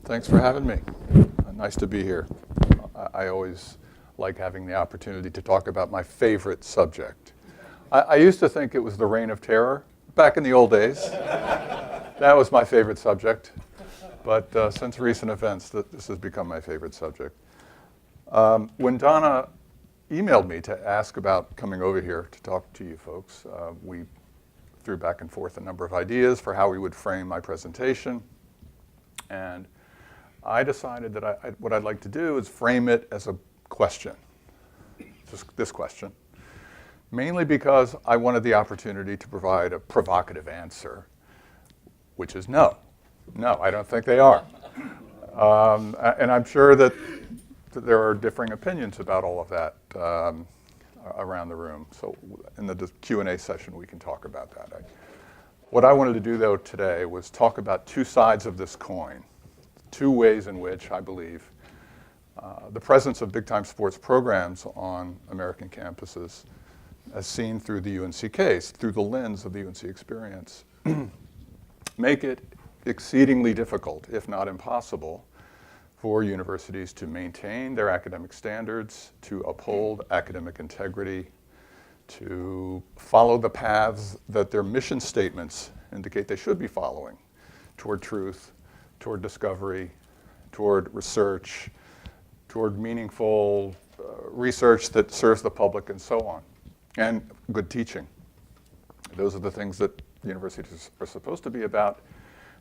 Thanks for having me. Nice to be here. I always like having the opportunity to talk about my favorite subject. I used to think it was the Reign of Terror back in the old days. That was my favorite subject. But since recent events, this has become my favorite subject. When Donna emailed me to ask about coming over here to talk to you folks, we threw back and forth a number of ideas for how we would frame my presentation. And I decided that what I'd like to do is frame it as a question, this question, mainly because I wanted the opportunity to provide a provocative answer, which is no. No, I don't think they are. And I'm sure that there are differing opinions about all of that around the room. So in the Q&A session, we can talk about that. What I wanted to do, though, today was talk about two sides of this coin, two ways in which I believe the presence of big-time sports programs on American campuses, as seen through the UNC case, through the lens of the UNC experience, make it exceedingly difficult, if not impossible, for universities to maintain their academic standards, to uphold academic integrity, to follow the paths that their mission statements indicate they should be following toward truth, toward discovery, toward research, toward meaningful research that serves the public, and so on, and good teaching. Those are the things that universities are supposed to be about,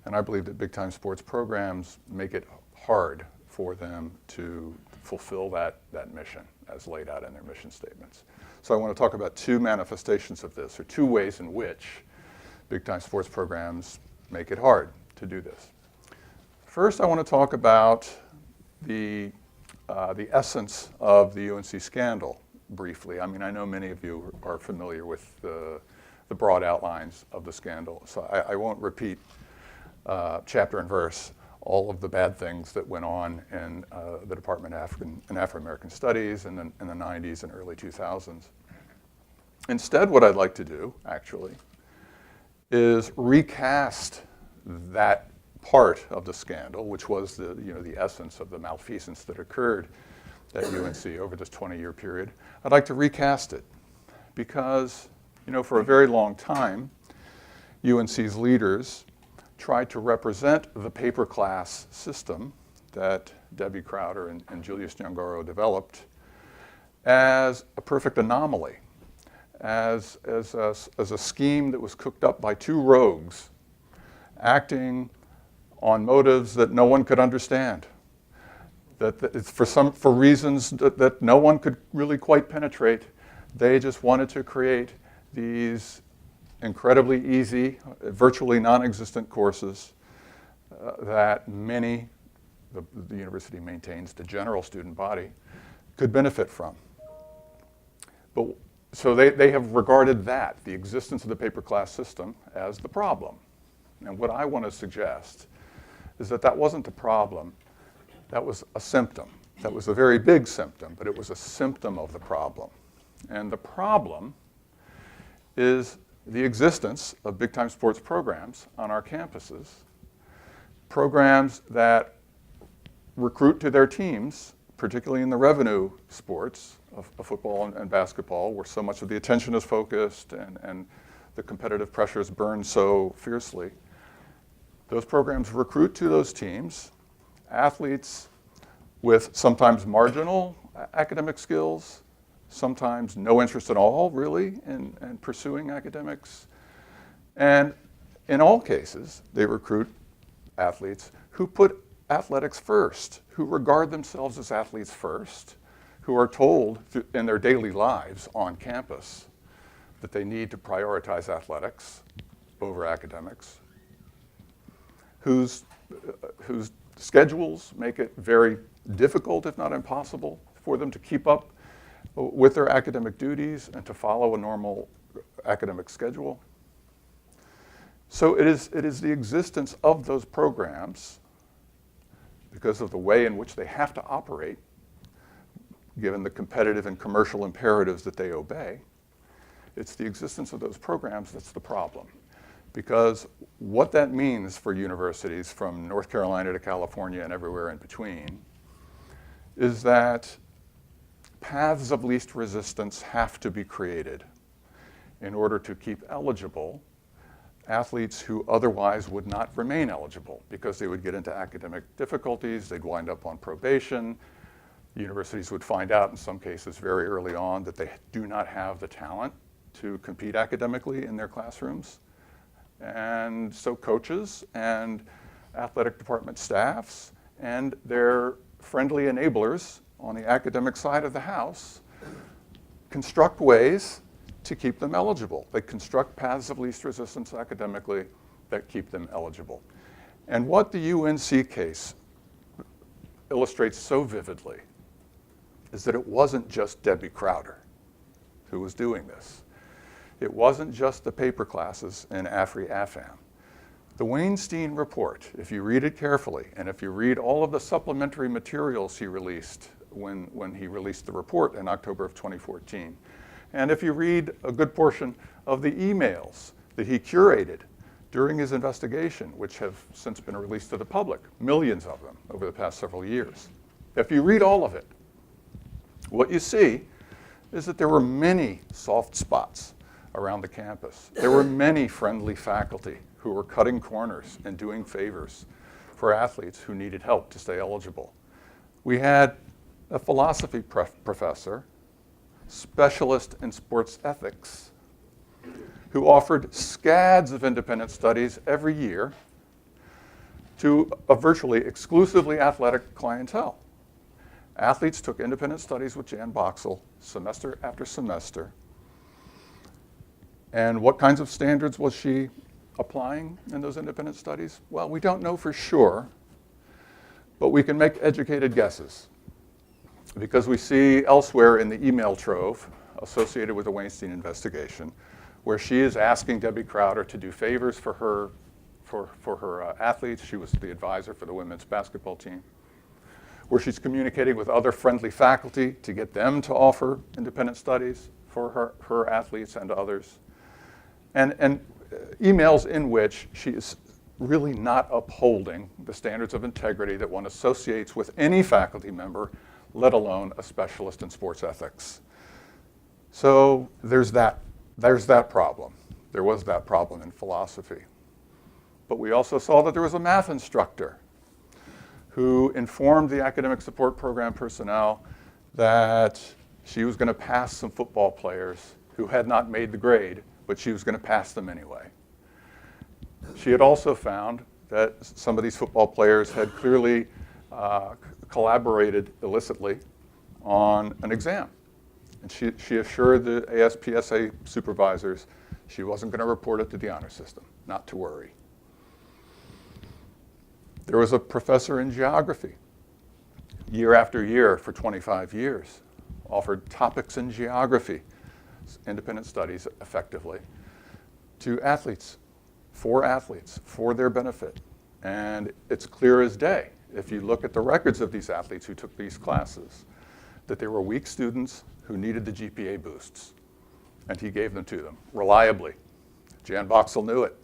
and I believe that big-time sports programs make it hard for them to fulfill that mission as laid out in their mission statements. So I want to talk about two manifestations of this, or two ways in which big-time sports programs make it hard to do this. First, I want to talk about the essence of the UNC scandal briefly. I mean, I know many of you are familiar with the broad outlines of the scandal, so I won't repeat chapter and verse all of the bad things that went on in the Department of African and Afro-American Studies in the 90s and early 2000s. Instead, what I'd like to do, actually, is recast that part of the scandal, which was the essence of the malfeasance that occurred at UNC over this 20-year period. I'd like to recast it because, for a very long time, UNC's leaders tried to represent the paper class system that Debbie Crowder and Julius Nyangoro developed as a perfect anomaly, as a scheme that was cooked up by two rogues acting on motives that no one could understand, that it's for reasons that no one could really quite penetrate. They just wanted to create these incredibly easy, virtually non-existent courses that the university maintains, the general student body, could benefit from. So they have regarded that, the existence of the paper class system, as the problem. And what I want to suggest is that wasn't the problem, that was a symptom. That was a very big symptom, but it was a symptom of the problem. And the problem is the existence of big-time sports programs on our campuses, programs that recruit to their teams, particularly in the revenue sports of football and basketball, where so much of the attention is focused and the competitive pressures burn so fiercely. Those programs recruit to those teams athletes with sometimes marginal academic skills, sometimes no interest at all, really, in pursuing academics. And in all cases, they recruit athletes who put athletics first, who regard themselves as athletes first, who are told in their daily lives on campus that they need to prioritize athletics over academics, whose schedules make it very difficult, if not impossible, for them to keep up with their academic duties and to follow a normal academic schedule. So it is the existence of those programs, because of the way in which they have to operate, given the competitive and commercial imperatives that they obey, it's the existence of those programs that's the problem. Because what that means for universities from North Carolina to California and everywhere in between is that paths of least resistance have to be created in order to keep eligible athletes who otherwise would not remain eligible because they would get into academic difficulties, they'd wind up on probation. Universities would find out in some cases very early on that they do not have the talent to compete academically in their classrooms. And so coaches and athletic department staffs and their friendly enablers on the academic side of the house construct ways to keep them eligible. They construct paths of least resistance academically that keep them eligible. And what the UNC case illustrates so vividly is that it wasn't just Debbie Crowder who was doing this. It wasn't just the paper classes in AFRI-AFAM. The Weinstein report, if you read it carefully, and if you read all of the supplementary materials he released when he released the report in October of 2014, and if you read a good portion of the emails that he curated during his investigation, which have since been released to the public, millions of them over the past several years, if you read all of it, what you see is that there were many soft spots around the campus. There were many friendly faculty who were cutting corners and doing favors for athletes who needed help to stay eligible. We had a philosophy professor, specialist in sports ethics, who offered scads of independent studies every year to a virtually exclusively athletic clientele. Athletes took independent studies with Jan Boxell semester after semester. And what kinds of standards was she applying in those independent studies? Well, we don't know for sure, but we can make educated guesses because we see elsewhere in the email trove associated with the Weinstein investigation where she is asking Debbie Crowder to do favors for her athletes. She was the advisor for the women's basketball team, where she's communicating with other friendly faculty to get them to offer independent studies for her athletes and others. And emails in which she is really not upholding the standards of integrity that one associates with any faculty member, let alone a specialist in sports ethics. So there's that problem. There was that problem in philosophy. But we also saw that there was a math instructor who informed the academic support program personnel that she was going to pass some football players who had not made the grade, but she was going to pass them anyway. She had also found that some of these football players had clearly collaborated illicitly on an exam. And she assured the ASPSA supervisors she wasn't going to report it to the honor system, not to worry. There was a professor in geography, year after year for 25 years, offered topics in geography, independent studies effectively, to athletes, for their benefit. And it's clear as day, if you look at the records of these athletes who took these classes, that they were weak students who needed the GPA boosts. And he gave them to them reliably. Jan Boxell knew it.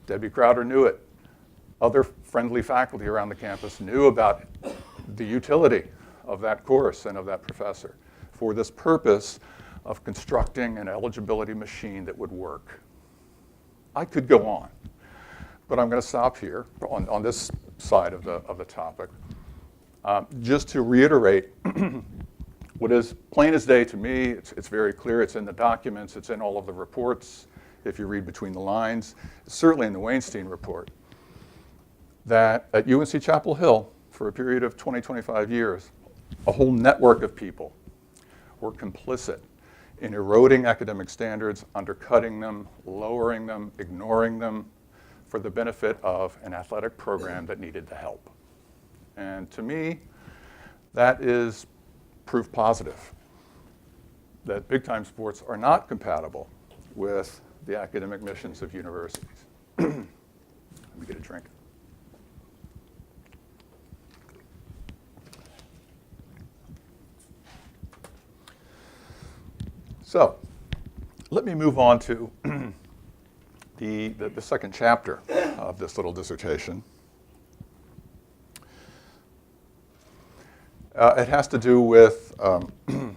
Debbie Crowder knew it. Other friendly faculty around the campus knew about the utility of that course and of that professor for this purpose of constructing an eligibility machine that would work. I could go on, but I'm going to stop here on this side of the topic. Just to reiterate what is plain as day to me, it's very clear, it's in the documents, it's in all of the reports, if you read between the lines, it's certainly in the Weinstein report, that at UNC Chapel Hill, for a period of 25 years, a whole network of people were complicit in eroding academic standards, undercutting them, lowering them, ignoring them, for the benefit of an athletic program that needed the help. And to me, that is proof positive that big-time sports are not compatible with the academic missions of universities. Let me get a drink. So let me move on to the the second chapter of this little dissertation. It has to do with an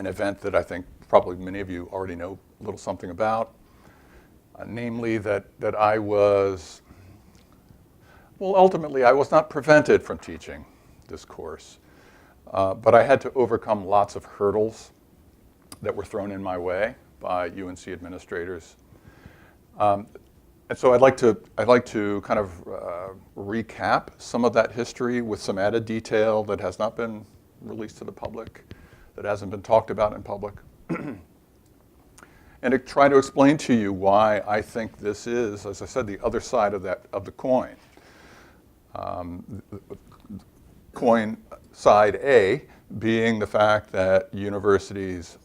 event that I think probably many of you already know a little something about, namely that I was, well, ultimately I was not prevented from teaching this course, but I had to overcome lots of hurdles that were thrown in my way by UNC administrators. And so I'd like to kind of recap some of that history with some added detail that has not been released to the public, that hasn't been talked about in public. And to try to explain to you why I think this is, as I said, the other side of the coin. Coin side A being the fact that universities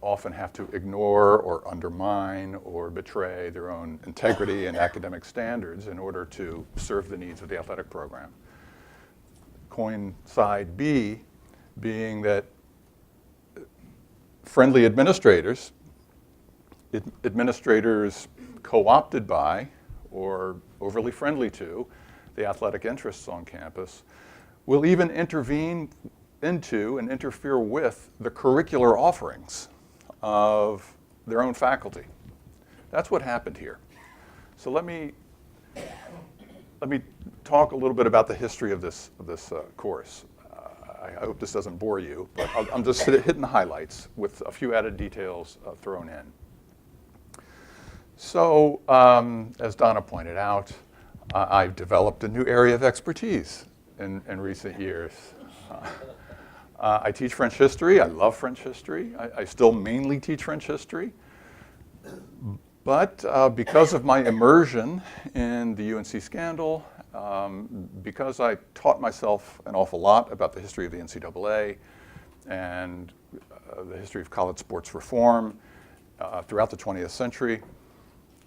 often have to ignore or undermine or betray their own integrity and academic standards in order to serve the needs of the athletic program. Coin side B being that friendly administrators co-opted by or overly friendly to the athletic interests on campus will even intervene into and interfere with the curricular offerings of their own faculty. That's what happened here. So let me talk a little bit about the history of this course. I hope this doesn't bore you, but I'm just hitting the highlights with a few added details thrown in. So, as Donna pointed out, I've developed a new area of expertise in recent years. I teach French history. I love French history. I still mainly teach French history. But because of my immersion in the UNC scandal, because I taught myself an awful lot about the history of the NCAA and the history of college sports reform throughout the 20th century,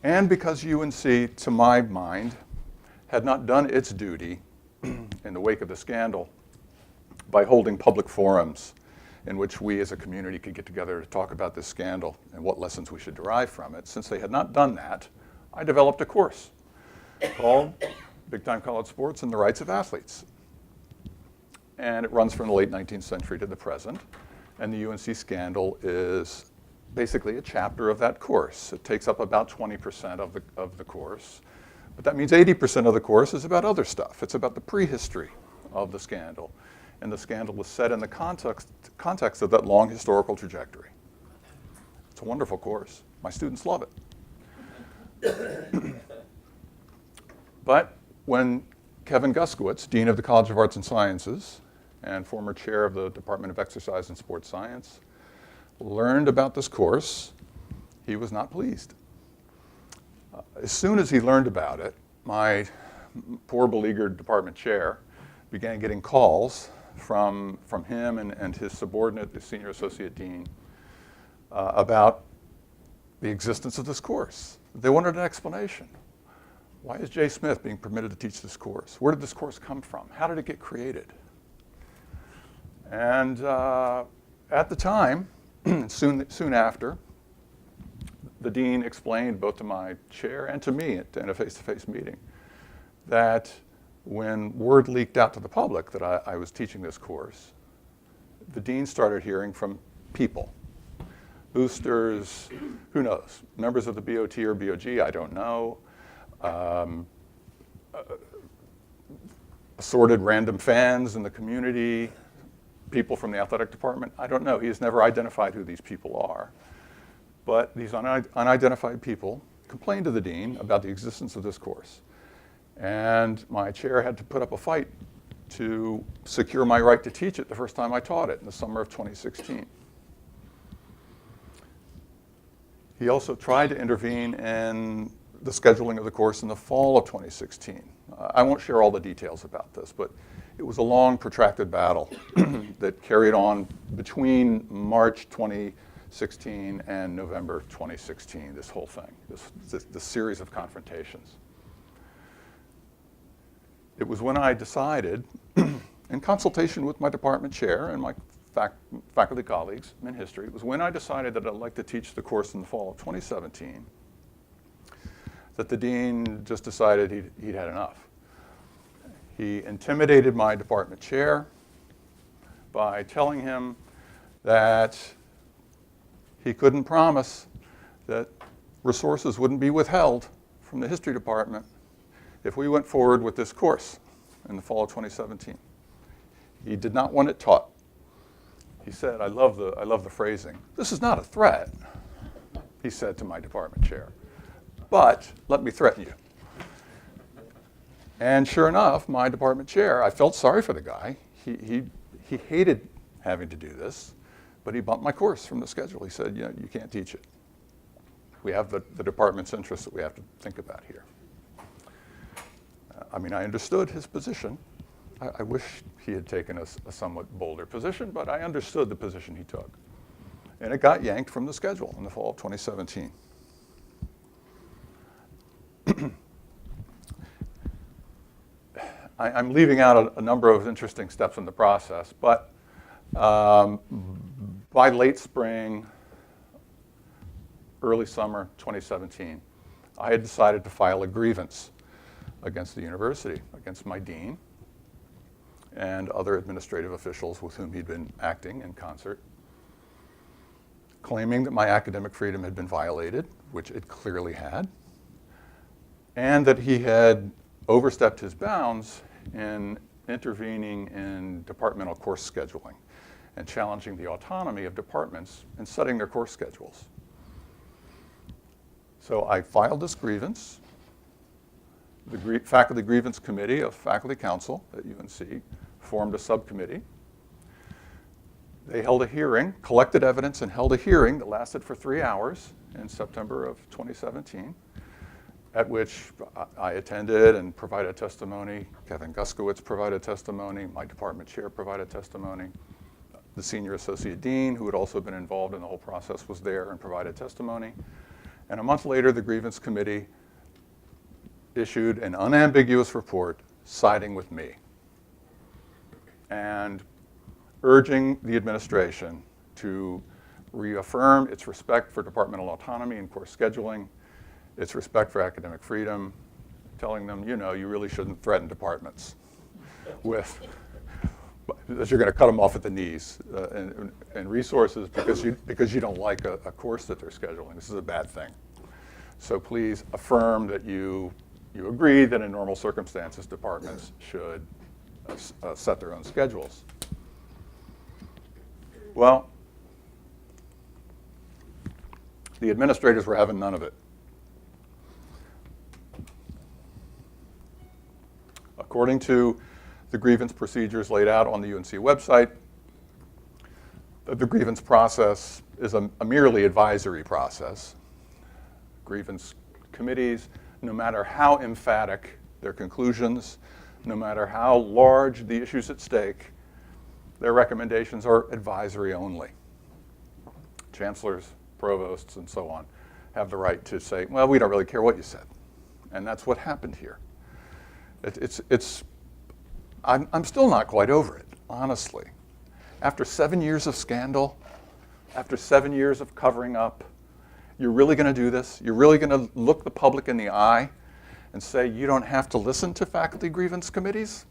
and because UNC, to my mind, had not done its duty in the wake of the scandal by holding public forums in which we as a community could get together to talk about this scandal and what lessons we should derive from it. Since they had not done that, I developed a course called Big Time College Sports and the Rights of Athletes. And it runs from the late 19th century to the present. And the UNC scandal is basically a chapter of that course. It takes up about 20% of the course. But that means 80% of the course is about other stuff. It's about the prehistory of the scandal. And the scandal is set in the context of that long historical trajectory. It's a wonderful course. My students love it. But when Kevin Guskiewicz, Dean of the College of Arts and Sciences and former chair of the Department of Exercise and Sports Science, learned about this course, he was not pleased. As soon as he learned about it, my poor beleaguered department chair began getting calls from him and his subordinate, the senior associate dean, about the existence of this course. They wanted an explanation. Why is Jay Smith being permitted to teach this course? Where did this course come from? How did it get created? And at the time, soon after, the dean explained both to my chair and to me in a face-to-face meeting that when word leaked out to the public that I was teaching this course, the dean started hearing from people, boosters, who knows, members of the BOT or BOG, I don't know, assorted random fans in the community, people from the athletic department, I don't know. He has never identified who these people are. But these unidentified people complained to the dean about the existence of this course. And my chair had to put up a fight to secure my right to teach it the first time I taught it in the summer of 2016. He also tried to intervene in the scheduling of the course in the fall of 2016. I won't share all the details about this, but it was a long, protracted battle that carried on between March 2016 and November 2016, this whole thing, this series of confrontations. It was when I decided, in consultation with my department chair and my faculty colleagues in history, it was when I decided that I'd like to teach the course in the fall of 2017. that the dean just decided he'd had enough. He intimidated my department chair by telling him that he couldn't promise that resources wouldn't be withheld from the history department if we went forward with this course in the fall of 2017. He did not want it taught. He said, I love the phrasing. This is not a threat, he said to my department chair, but let me threaten you. And sure enough, my department chair, I felt sorry for the guy. He hated having to do this, but he bumped my course from the schedule. He said, you can't teach it. We have the department's interests that we have to think about here. I mean, I understood his position. I wish he had taken a somewhat bolder position, but I understood the position he took. And it got yanked from the schedule in the fall of 2017. I'm leaving out a number of interesting steps in the process, but by late spring, early summer 2017, I had decided to file a grievance against the university, against my dean and other administrative officials with whom he'd been acting in concert, claiming that my academic freedom had been violated, which it clearly had, and that he had overstepped his bounds in intervening in departmental course scheduling and challenging the autonomy of departments in setting their course schedules. So I filed this grievance. The Faculty Grievance Committee of Faculty Council at UNC formed a subcommittee. They held a hearing, collected evidence, and held a hearing that lasted for 3 hours in September of 2017, at which I attended and provided testimony. Kevin Guskowitz provided testimony. My department chair provided testimony. The senior associate dean, who had also been involved in the whole process, was there and provided testimony. And a month later, the grievance committee issued an unambiguous report siding with me and urging the administration to reaffirm its respect for departmental autonomy and course scheduling, its respect for academic freedom, telling them, you really shouldn't threaten departments with that you're going to cut them off at the knees and resources because you don't like a course that they're scheduling. This is a bad thing. So please affirm that you agree that in normal circumstances departments should set their own schedules. Well, the administrators were having none of it. According to the grievance procedures laid out on the UNC website, the grievance process is a merely advisory process. Grievance committees, no matter how emphatic their conclusions, no matter how large the issues at stake, their recommendations are advisory only. Chancellors, provosts, and so on have the right to say, well, we don't really care what you said. And that's what happened here. I'm still not quite over it, honestly. After 7 years of scandal, after 7 years of covering up, you're really going to do this? You're really going to look the public in the eye and say you don't have to listen to faculty grievance committees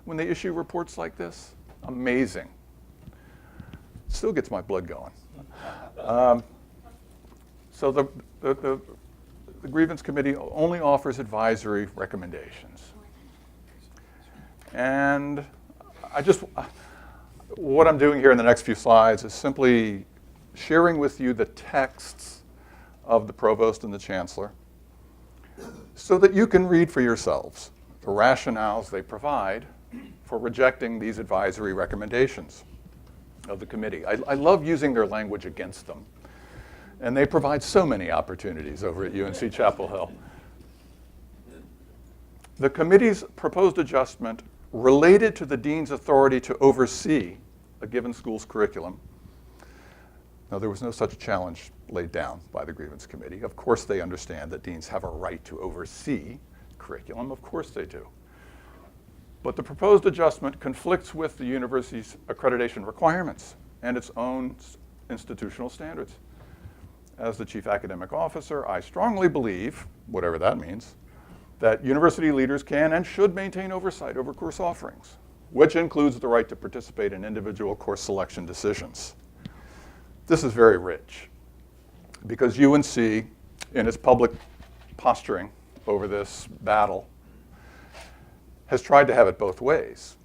when they issue reports like this? Amazing. Still gets my blood going. So the grievance committee only offers advisory recommendations. And what I'm doing here in the next few slides is simply sharing with you the texts of the provost and the chancellor so that you can read for yourselves the rationales they provide for rejecting these advisory recommendations of the committee. I love using their language against them. And they provide so many opportunities over at UNC Chapel Hill. The committee's proposed adjustment related to the dean's authority to oversee a given school's curriculum. Now, there was no such challenge laid down by the grievance committee. Of course they understand that deans have a right to oversee curriculum. Of course they do. But the proposed adjustment conflicts with the university's accreditation requirements and its own institutional standards. As the chief academic officer, I strongly believe whatever that means, that university leaders can and should maintain oversight over course offerings, which includes the right to participate in individual course selection decisions. This is very rich because UNC, in its public posturing over this battle, has tried to have it both ways.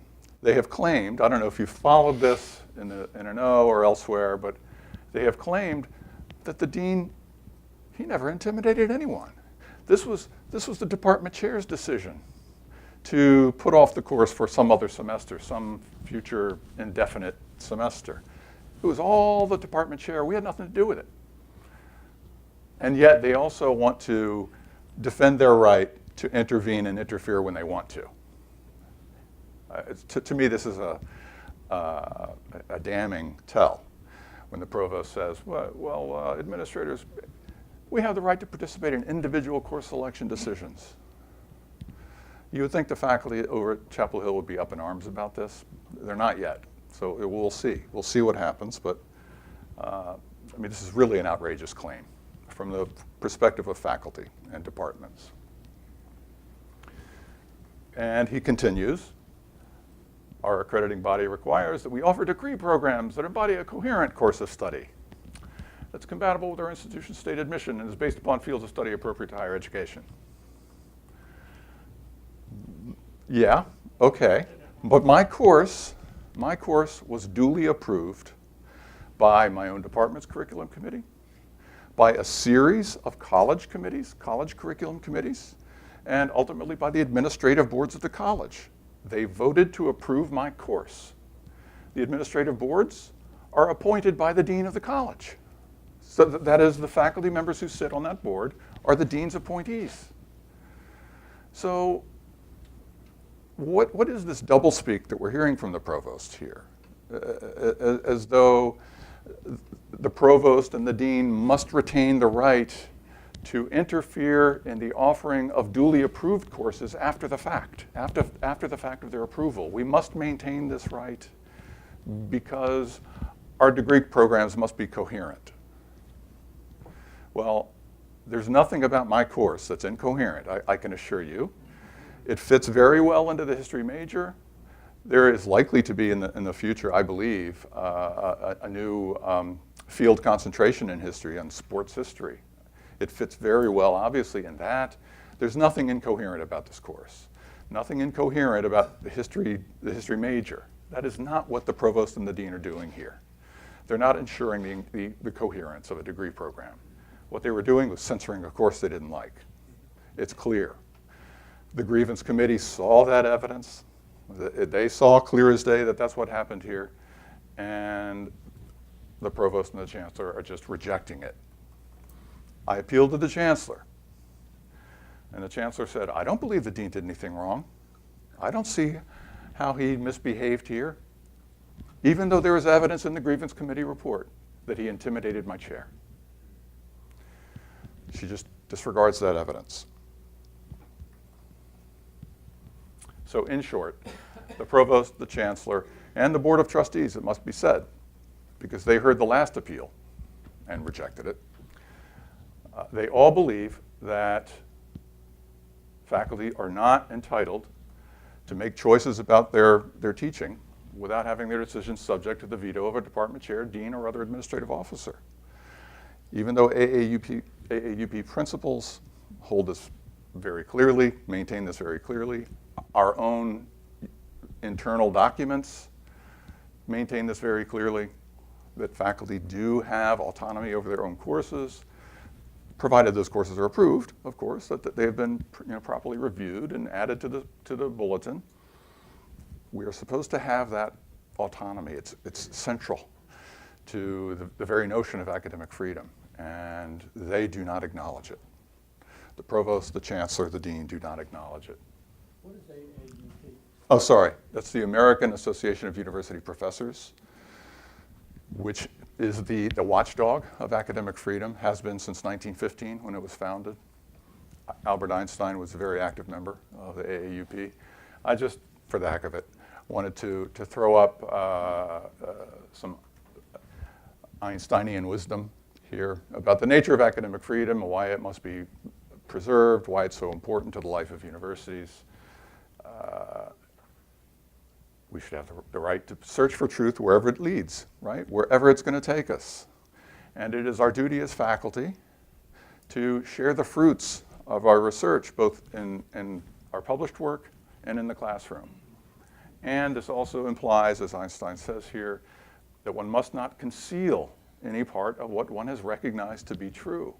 They have claimed, I don't know if you followed this in the NNO or elsewhere, but they have claimed that the dean, he never intimidated anyone. This was the department chair's decision to put off the course for some other semester, some future indefinite semester. It was all the department chair. We had nothing to do with it. And yet they also want to defend their right to intervene and interfere when they want to. To me, this is a damning tell when the provost says, well, administrators, we have the right to participate in individual course selection decisions. You would think the faculty over at Chapel Hill would be up in arms about this. They're not yet, so we'll see. We'll see what happens, but I mean, this is really an outrageous claim from the perspective of faculty and departments. And he continues, our accrediting body requires that we offer degree programs that embody a coherent course of study that's compatible with our institution's stated mission and is based upon fields of study appropriate to higher education. Yeah, okay. But my course was duly approved by my own department's curriculum committee, by a series of college committees, college curriculum committees, and ultimately by the administrative boards of the college. They voted to approve my course. The administrative boards are appointed by the dean of the college. So that is, the faculty members who sit on that board are the dean's appointees. So what is this doublespeak that we're hearing from the provost here? As though the provost and the dean must retain the right to interfere in the offering of duly approved courses after the fact, after the fact of their approval. We must maintain this right because our degree programs must be coherent. Well, there's nothing about my course that's incoherent, I can assure you. It fits very well into the history major. There is likely to be in the future, I believe, a new field concentration in history on sports history. It fits very well, obviously, in that. There's nothing incoherent about this course. Nothing incoherent about the history major. That is not what the provost and the dean are doing here. They're not ensuring the coherence of a degree program. What they were doing was censoring a course they didn't like. It's clear. The grievance committee saw that evidence. They saw clear as day that that's what happened here. And the provost and the chancellor are just rejecting it. I appealed to the chancellor. And the chancellor said, I don't believe the dean did anything wrong. I don't see how he misbehaved here, even though there is evidence in the grievance committee report that he intimidated my chair. She just disregards that evidence. So in short, the provost, the chancellor, and the board of trustees, it must be said, because they heard the last appeal and rejected it, they all believe that faculty are not entitled to make choices about their teaching without having their decisions subject to the veto of a department chair, dean, or other administrative officer. Even though AAUP principles hold this very clearly, maintain this very clearly, our own internal documents maintain this very clearly, that faculty do have autonomy over their own courses, provided those courses are approved, of course, that they have been properly reviewed and added to the bulletin. We are supposed to have that autonomy. It's central to the very notion of academic freedom, and they do not acknowledge it. The provost, the chancellor, the dean do not acknowledge it. What is AAUP? Oh, sorry. That's the American Association of University Professors, which is the watchdog of academic freedom, has been since 1915 when it was founded. Albert Einstein was a very active member of the AAUP. I just, for the heck of it, wanted to throw up some Einsteinian wisdom here about the nature of academic freedom and why it must be preserved, why it's so important to the life of universities. We should have the right to search for truth wherever it leads, right? Wherever it's going to take us. And it is our duty as faculty to share the fruits of our research, both in our published work and in the classroom. And this also implies, as Einstein says here, that one must not conceal any part of what one has recognized to be true.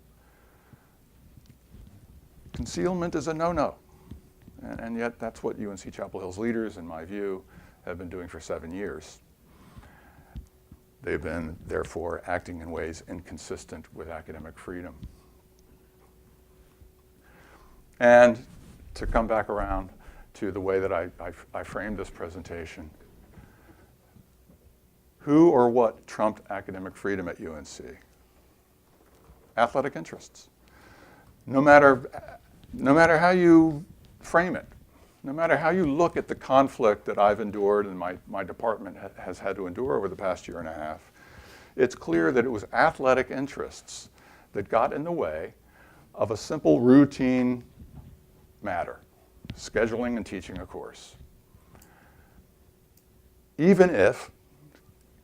Concealment is a no-no. And yet that's what UNC Chapel Hill's leaders, in my view, have been doing for 7 years. They've been, therefore, acting in ways inconsistent with academic freedom. And to come back around to the way that I framed this presentation, who or what trumped academic freedom at UNC? Athletic interests. No matter how you frame it, no matter how you look at the conflict that I've endured and my department has had to endure over the past year and a half, it's clear that it was athletic interests that got in the way of a simple routine matter, scheduling and teaching a course. Even if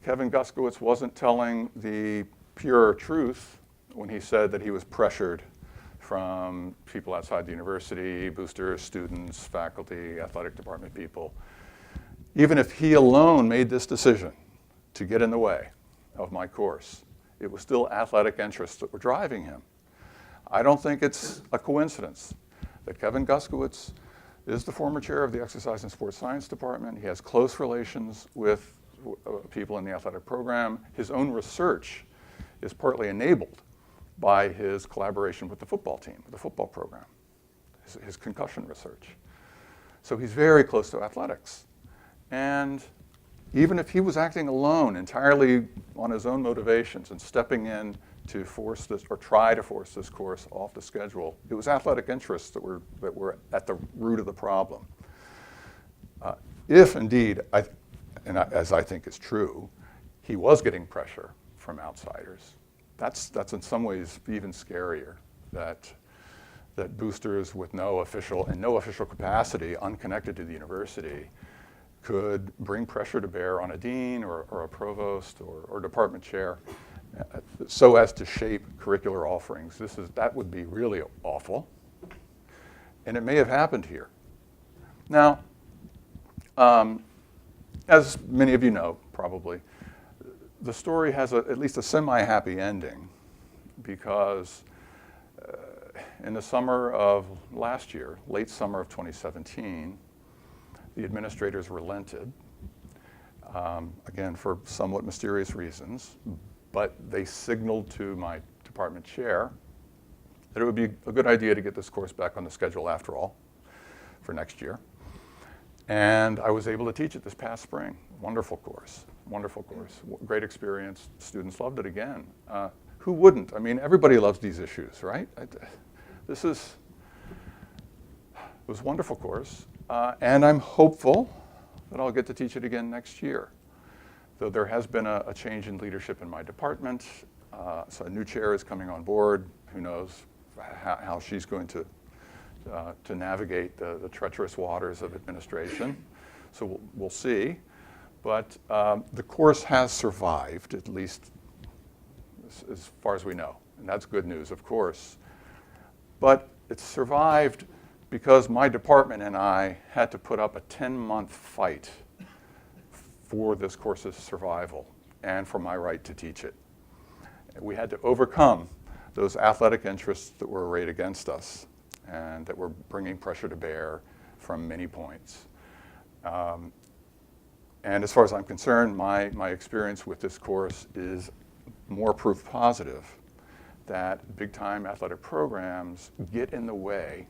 Kevin Guskiewicz wasn't telling the pure truth when he said that he was pressured from people outside the university, boosters, students, faculty, athletic department people. Even if he alone made this decision to get in the way of my course, it was still athletic interests that were driving him. I don't think it's a coincidence that Kevin Guskiewicz is the former chair of the Exercise and Sports Science Department. He has close relations with people in the athletic program. His own research is partly enabled by his collaboration with the football team, the football program, his concussion research. So he's very close to athletics. And even if he was acting alone, entirely on his own motivations and stepping in to force this, or try to force this course off the schedule, it was athletic interests that were at the root of the problem. If indeed, as I think is true, he was getting pressure from outsiders, that's in some ways even scarier, that boosters with no official capacity, unconnected to the university, could bring pressure to bear on a dean or a provost or department chair so as to shape curricular offerings. That would be really awful. And it may have happened here. Now, as many of you know, probably, the story has at least a semi-happy ending, because in the summer of last year, late summer of 2017, the administrators relented, again, for somewhat mysterious reasons, but they signaled to my department chair that it would be a good idea to get this course back on the schedule after all for next year. And I was able to teach it this past spring. Wonderful course, great experience. Students loved it again. Who wouldn't? I mean, everybody loves these issues, right? It was a wonderful course. And I'm hopeful that I'll get to teach it again next year. Though there has been a change in leadership in my department. So a new chair is coming on board. Who knows how she's going to navigate the treacherous waters of administration. So we'll see. But the course has survived, at least as far as we know. And that's good news, of course. But it's survived because my department and I had to put up a 10-month fight for this course's survival and for my right to teach it. We had to overcome those athletic interests that were arrayed against us and that were bringing pressure to bear from many points. And as far as I'm concerned, my experience with this course is more proof positive that big-time athletic programs get in the way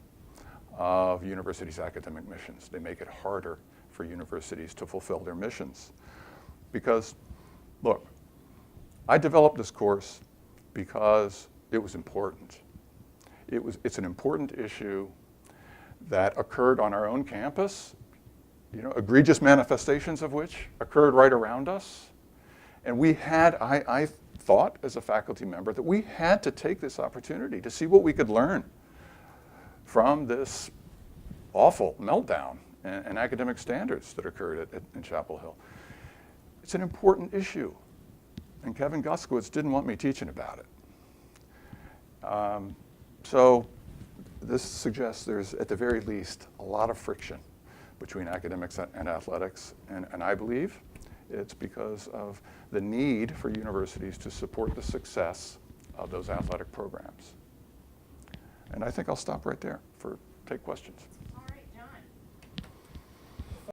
of universities' academic missions. They make it harder for universities to fulfill their missions. Because, look, I developed this course because it was important. It's an important issue that occurred on our own campus, egregious manifestations of which occurred right around us. And we had, I thought as a faculty member, that we had to take this opportunity to see what we could learn from this awful meltdown in academic standards that occurred in Chapel Hill. It's an important issue, and Kevin Guskowitz didn't want me teaching about it. So this suggests there's, at the very least, a lot of friction between academics and athletics, and I believe it's because of the need for universities to support the success of those athletic programs. And I think I'll stop right there take questions.